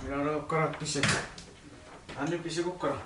Mira, kara pise. Ane pise ko kara.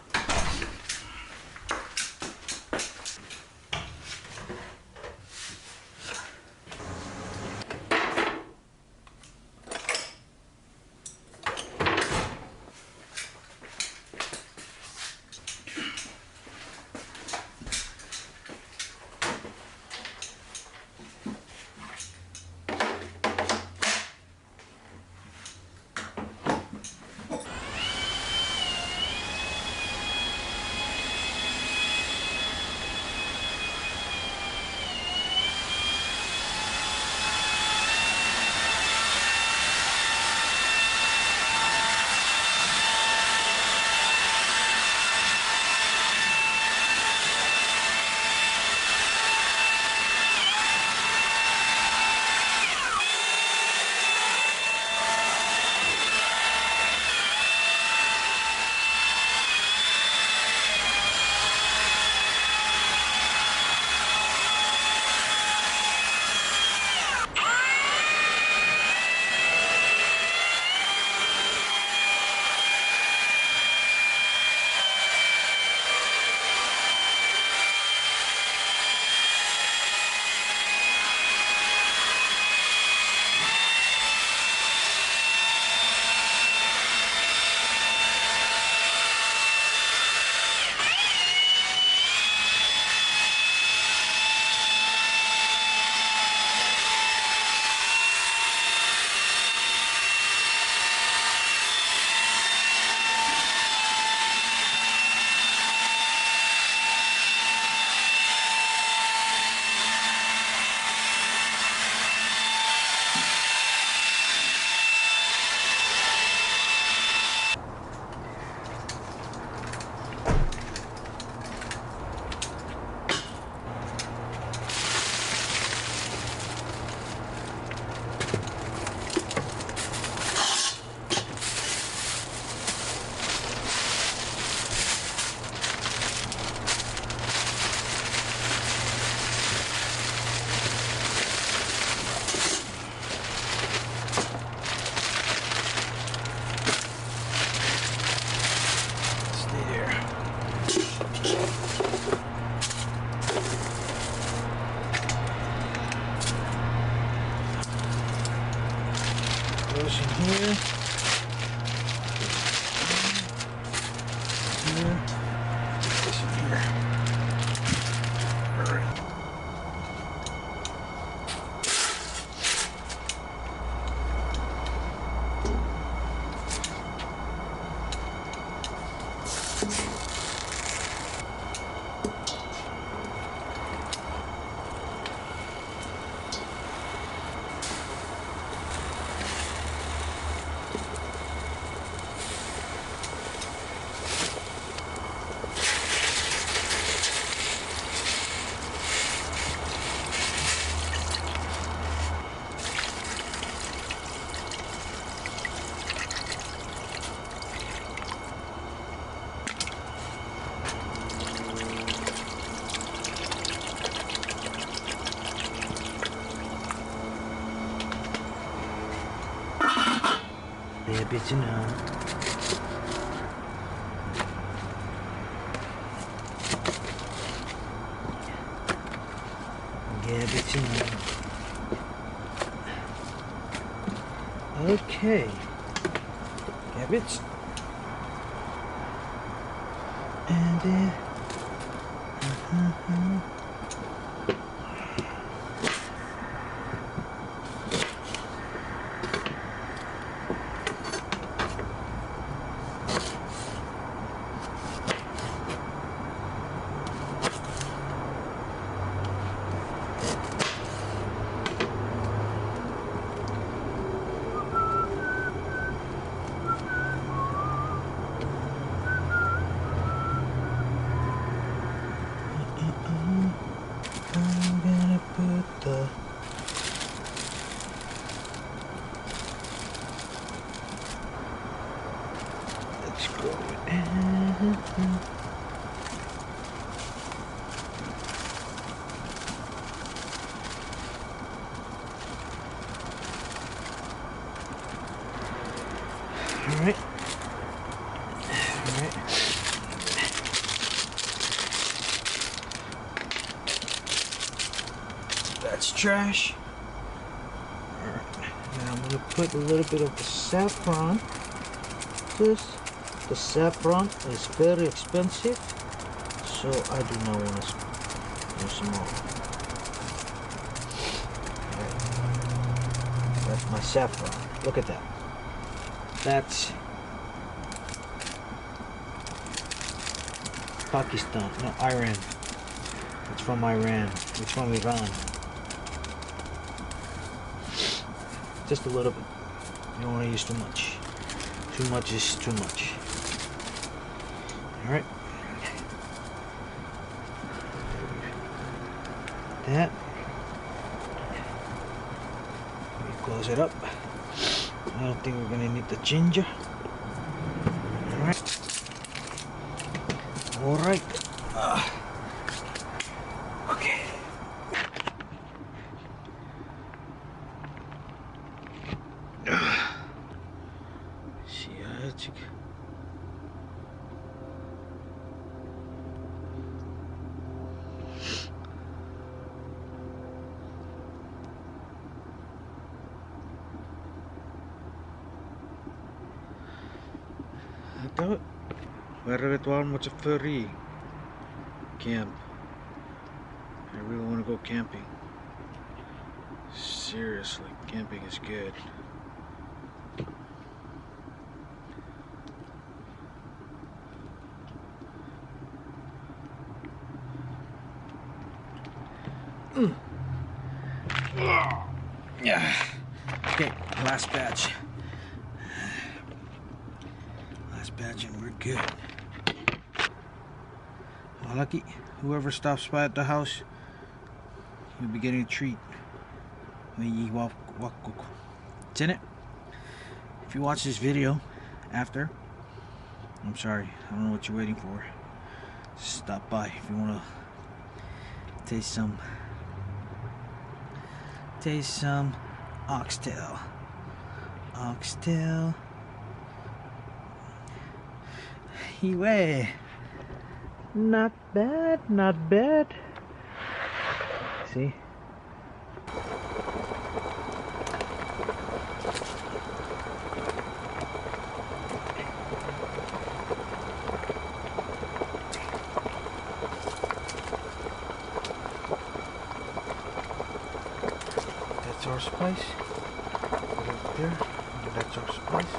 Goes in here. Here. This in here. All right. Bitchin' out. Yeah, bitchin' out. Okay. Cabbage. And then. Alright. That's trash. Alright. Now I'm gonna put a little bit of the saffron. The saffron is very expensive, so I do not want to use more. Alright. That's my saffron. Look at that. That's Pakistan, no, Iran. It's from Iran. It's from Iran. Just a little bit. You don't want to use too much. Too much is too much. Alright. That. We close it up. I don't think we're gonna need the ginger. Alright. Alright. Okay. Siyajik. Tahu, where it was much furry camp. I really want to go camping. Seriously, camping is good. Yeah. Okay, last batch. And we're good. Well, lucky whoever stops by at the house, you'll be getting a treat when you walk. It's in it. If you watch this video after, I'm sorry, I don't know what you're waiting for. Just stop by if you want to taste some oxtail. Way. Not bad, not bad. See? That's our spice. Right there. That's our spice.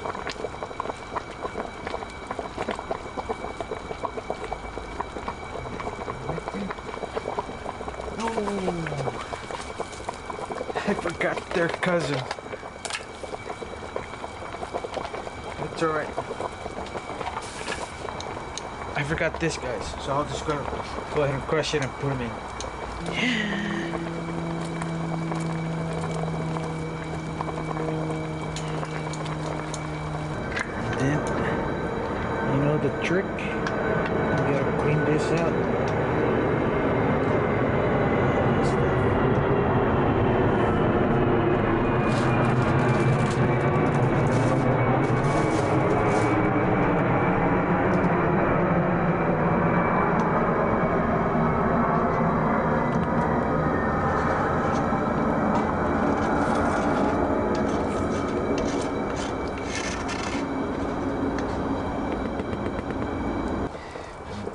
I forgot their cousin. It's alright. I forgot this, guys, so I'll just go ahead and crush it and put them in. And then, you know the trick? You gotta clean this out.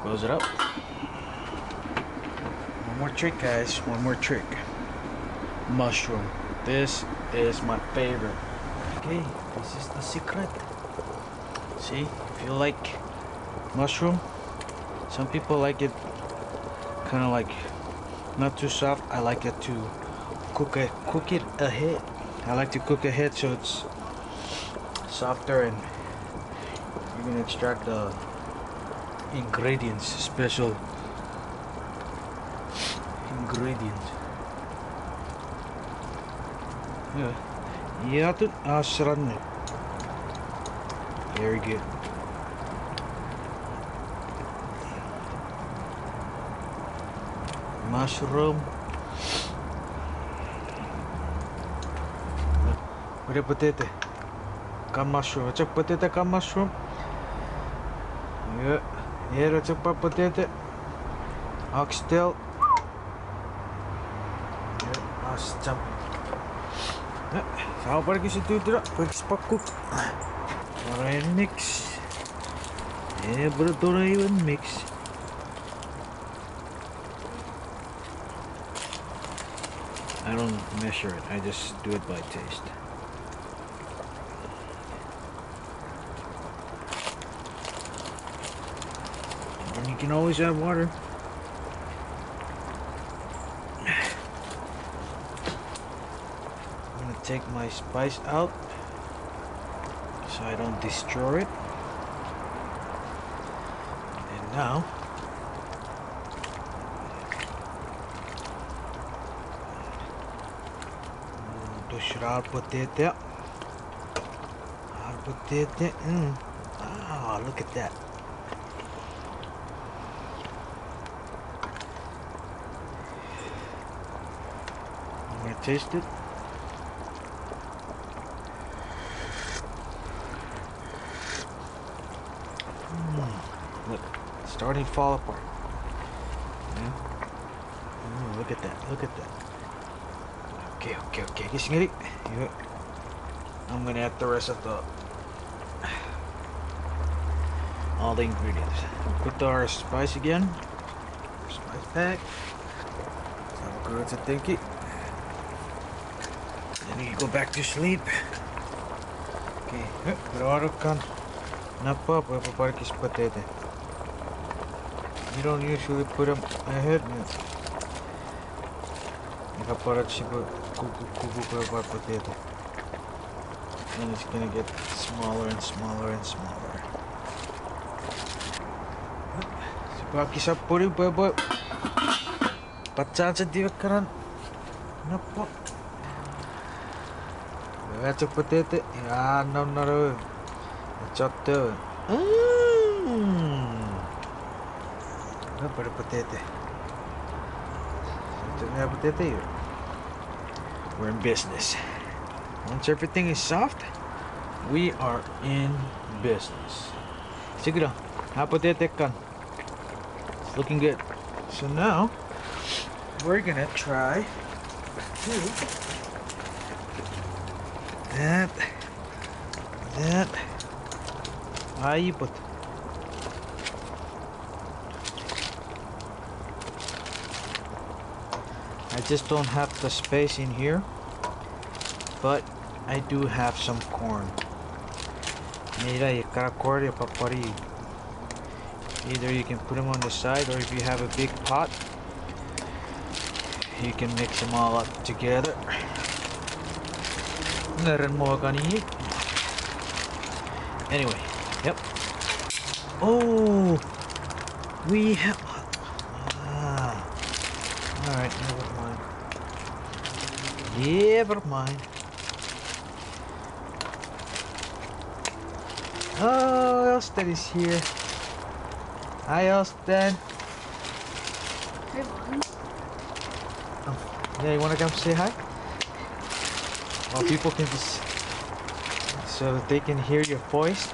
Close it up. One more trick, guys. One more trick. Mushroom. This is my favorite. Okay, this is the secret. See, if you like mushroom, some people like it kind of like not too soft. I like it to cook it ahead. I like to cook ahead so it's softer, and you can extract the ingredients, special ingredients. Yeah, very good. Mushroom. What potato? Gun mushroom. Check potato gun mushroom. Yeah. Yeah, check potato. Oxtail. Yeah, jump. Sao para kasi ito dito? Pag-cook. Para yung mix. Eh, bro, ito na yung mix. I don't measure it. I just do it by taste. And you can always add water. I'm gonna take my spice out so I don't destroy it. And now to shroud potato. Hard potato. Ah, look at that. I'm gonna taste it. Look, it's starting to fall apart. Yeah. Look at that. Look at that. Okay. Gising it. Yeah. I'm gonna add the rest of all the ingredients. Put our spice again. Spice pack. Have a good thinky. Then you go back to sleep. Okay. Pero kan napa paparkis potato. You don't usually put them ahead. Nakaparat siya kuku potato. And it's gonna get smaller and smaller and smaller. Sebab kisah puri boy. Pacan sedih karan. Napa? Baca potato. Ya, no. Chotte. Napa potato? Potato. We're in business. Once everything is soft, we are in business. Sige lang, potato kan. It's looking good. So now we're gonna try that. Put. I just don't have the space in here, but I do have some corn. Either you can put them on the side, or if you have a big pot, you can mix them all up together. Anyway, yep. Oh, we have. Alright, never mind. Never mind. Oh, Elston is here. Hi, Elston. Hey, Mom. Oh, yeah, you wanna come say hi? Well, people can just, so they can hear your voice.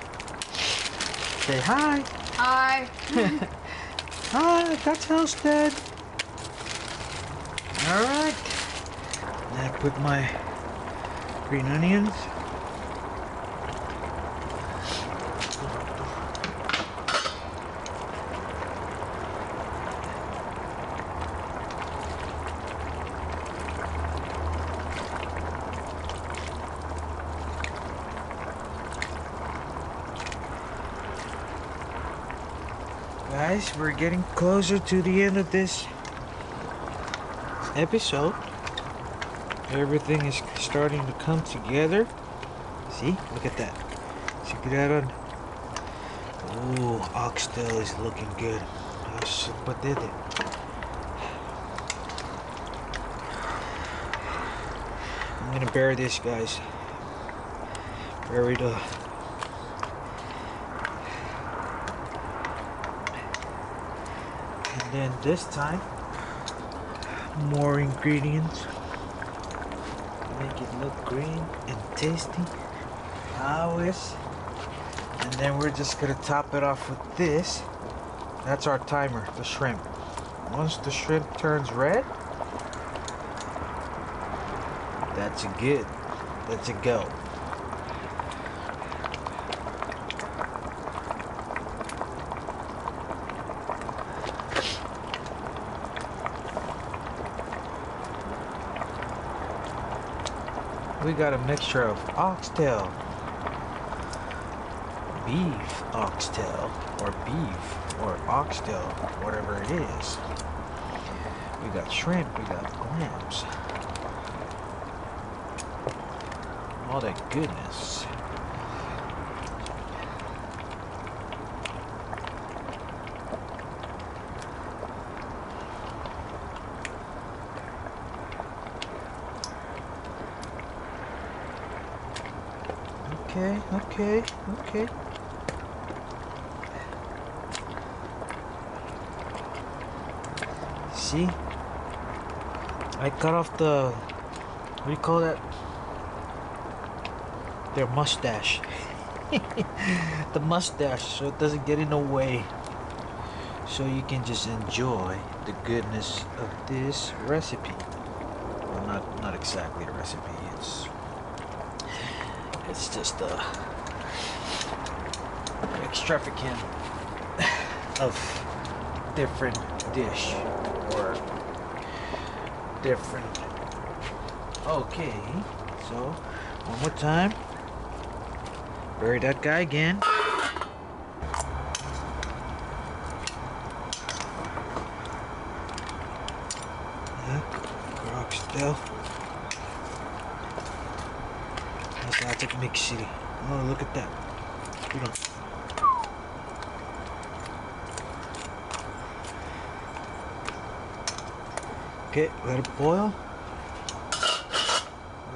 Say hi. Hi. Hi, that's Elston. Alright. Then I put my green onions. Guys, we're getting closer to the end of this episode. Everything is starting to come together. See? Look at that. Siguraron. Ooh, oxtail is looking good. What did it? I'm gonna bury this, guys. Bury the. And then this time, more ingredients. Make it look green and tasty. Awis. And then we're just gonna top it off with this. That's our timer, the shrimp. Once the shrimp turns red, that's a good. That's a go. We got a mixture of oxtail, beef oxtail, or beef, or oxtail, whatever it is. We got shrimp, we got clams. All that goodness. Okay. See? I cut off the, what do you call that? Their mustache. The mustache, so it doesn't get in the way. So you can just enjoy the goodness of this recipe. Well, not exactly a recipe. It's just a extravagant of different dish or different. Okay, so one more time. Bury that guy again. Yeah, oxtail. That's like Mix City. Oh, look at that. You know. Okay, let it boil.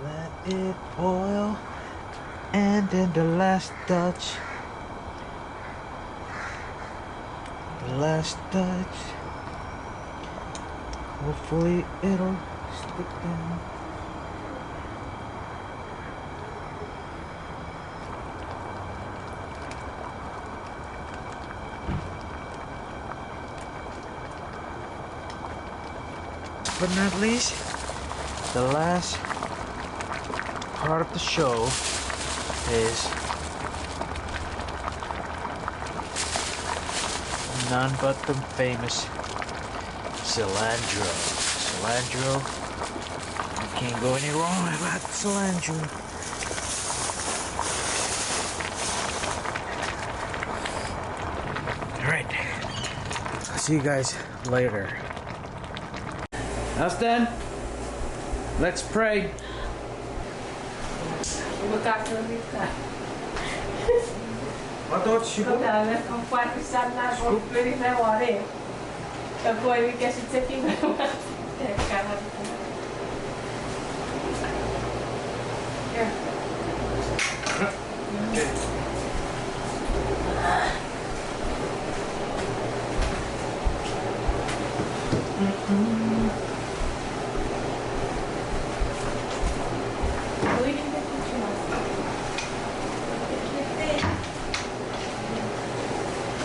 Let it boil. And then the last touch. The last touch. Hopefully it'll stick down. But not least, the last part of the show is none but the famous cilantro. Cilantro, you can't go any wrong about cilantro. Alright, I'll see you guys later. Now stand. Let's pray.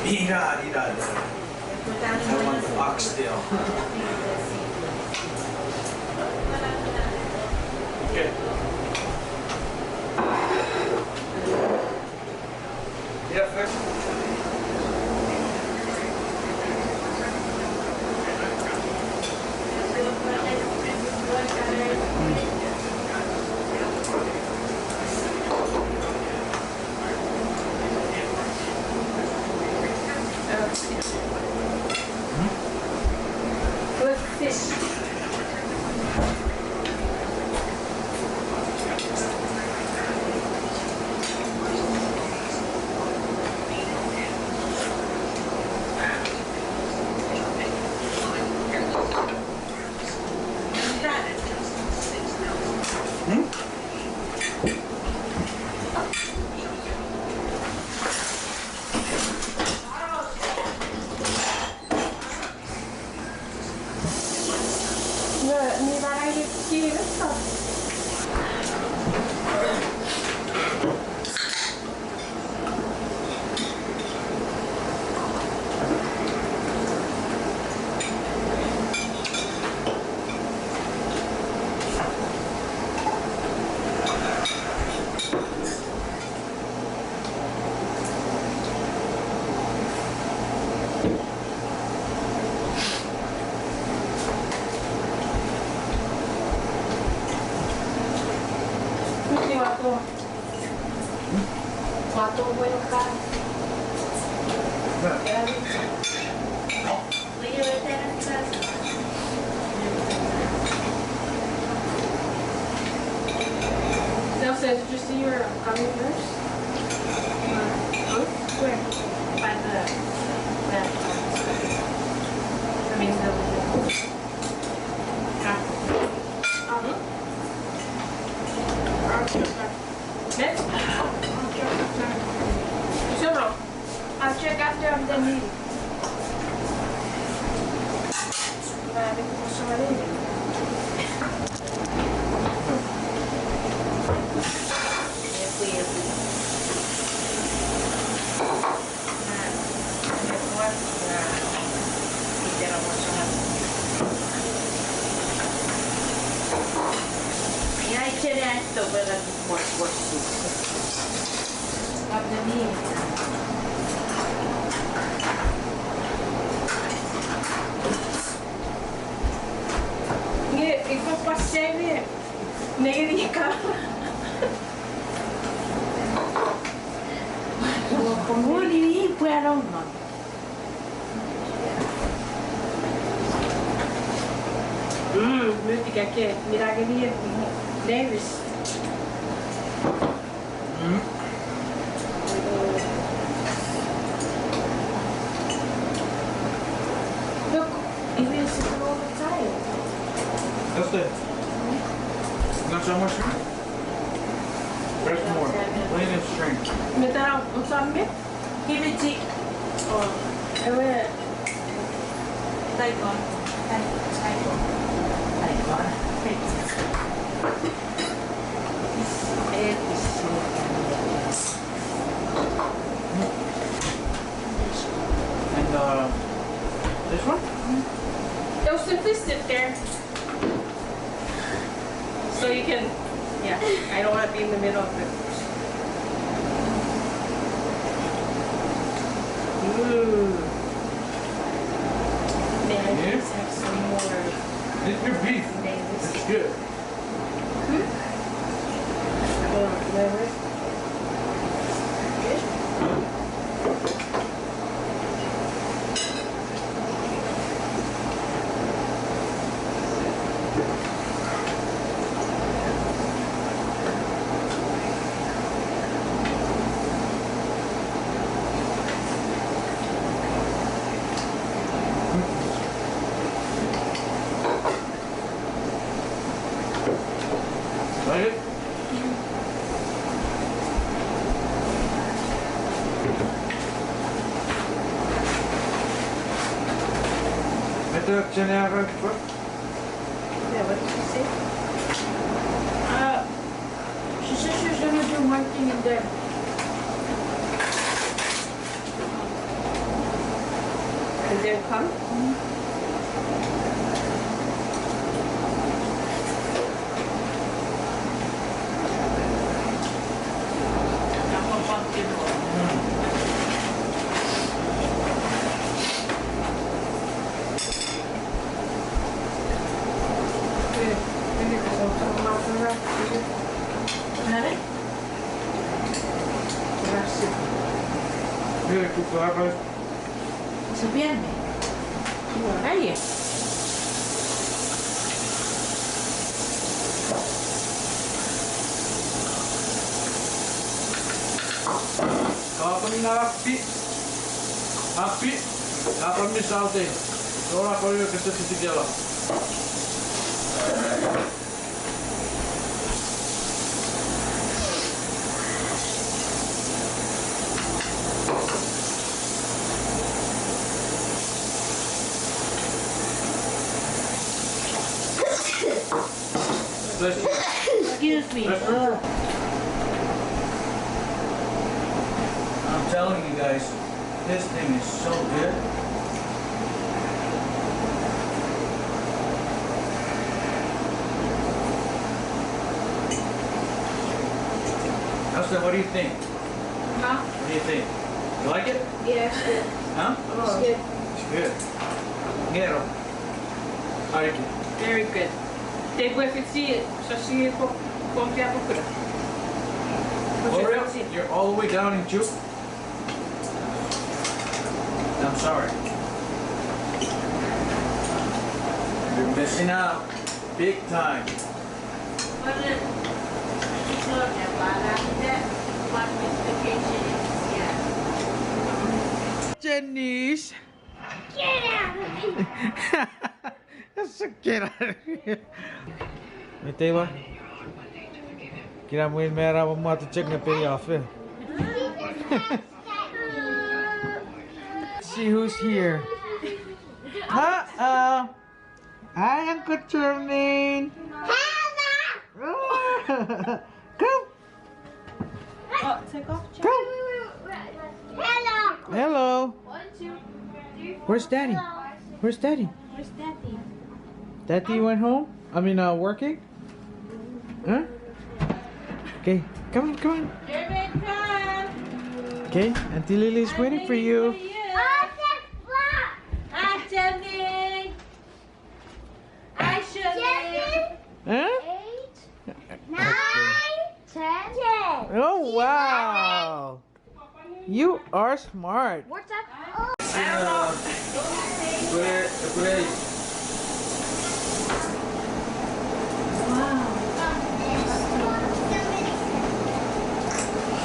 Mira. I want the oxtail. Okay. Yeah, first. adobo e o carne. Era isso. Voy a verte a la casa. Downstairs, did you see your coming nurse? Where? By the I mean the Next? Several. I'll check after the meeting. Ik wil pas zeggen, nee, die kan. Como li fueron no. Nyt ikäkin, minäkin niin Davis. Look, even if it's all the time. That's it. Not so much shrimp? There's more. Plenty of shrimp. Mitä on Sammi? Kimchi. Oh, ewe. Daikon. Daikon. Daikon. And this one? There's some fish in there. So you can, yeah, I don't want to be in the middle of it. Man, Yeah. let's have some more. It's your beef. Davis. It's good. Whatever. Like it? Better chana right first. Yeah, what did she say? She said she was gonna do one thing in there. And then come? Really cook the apples. Se pierde. Ahí. Kapan na api. Api. Kapan mi saute. Ora koyo kete titigela. Excuse me. I'm telling you guys, this thing is so good. Elsa, what do you think? Huh? What do you think? You like it? Yeah, it's good. Huh? It's good. It's good. Gero. How do you think? Very good. Te puoi fare, so si può compiare pure. For real? You're all the way down in Juke? I'm sorry. You're missing out. Big time. Janice. Get out of here! That's a get out of here. Ito ba? Kira mo yung mera mo to check na pay off eh. See who's here. Hi, Uncle Charmaine. Come. Oh, take off. Come. Hello! Hello. 1, 2, 3, 4. Where's Daddy? Where's Daddy? Where's Daddy? Daddy went home? I mean, working? Huh? Okay, come on, come on. Jermaine, come. Okay, Auntie Lily's waiting for you. Hi, Jermaine. Hi, Jermaine. Huh? 8, 9, 10. Oh, wow. You are smart. What's up?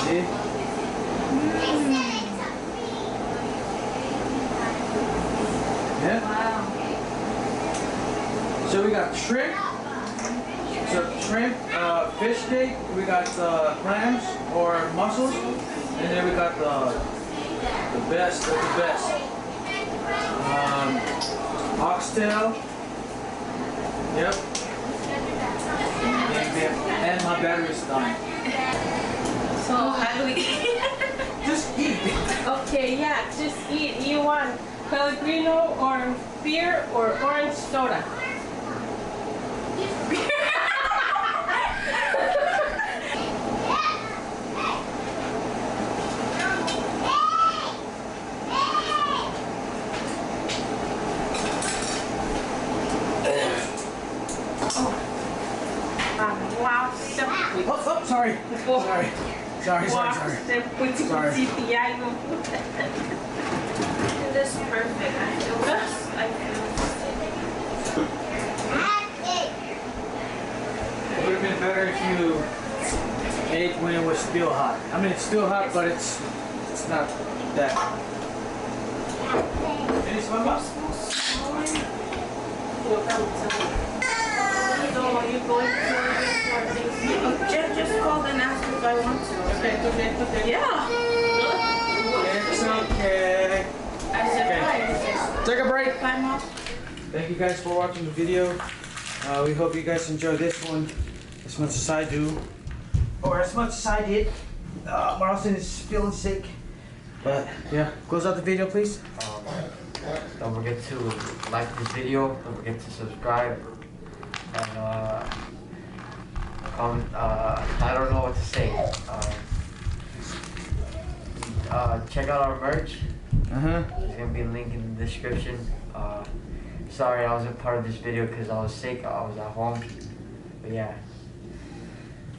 See? Yeah? So we got shrimp. So shrimp, fish steak. We got clams or mussels, and then we got the best of the best. Oxtail. Yep. And my battery's done. So how do we Just eat. Okay, yeah, just eat. You want Pellegrino or beer or orange soda? Wow, Oh, sorry. Sorry. Sorry. This is perfect. I feel It would have been better if you ate when it was still hot. I mean, it's still hot, but it's not that. Any swim ups? So you going to just call and ask if I want to. Okay. Yeah. It's okay. I said Okay. Take a break. Bye, Mom. Thank you guys for watching the video. We hope you guys enjoy this one as much as I do, or as much as I did. Marlon is feeling sick, but yeah. Close out the video, please. Don't forget to like this video. Don't forget to subscribe. And comment. I don't know what to say. Check out our merch. There's gonna be a link in the description. Sorry I wasn't part of this video because I was sick. I was at home. But yeah,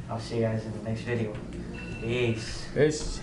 I'll see you guys in the next video. Peace. Peace.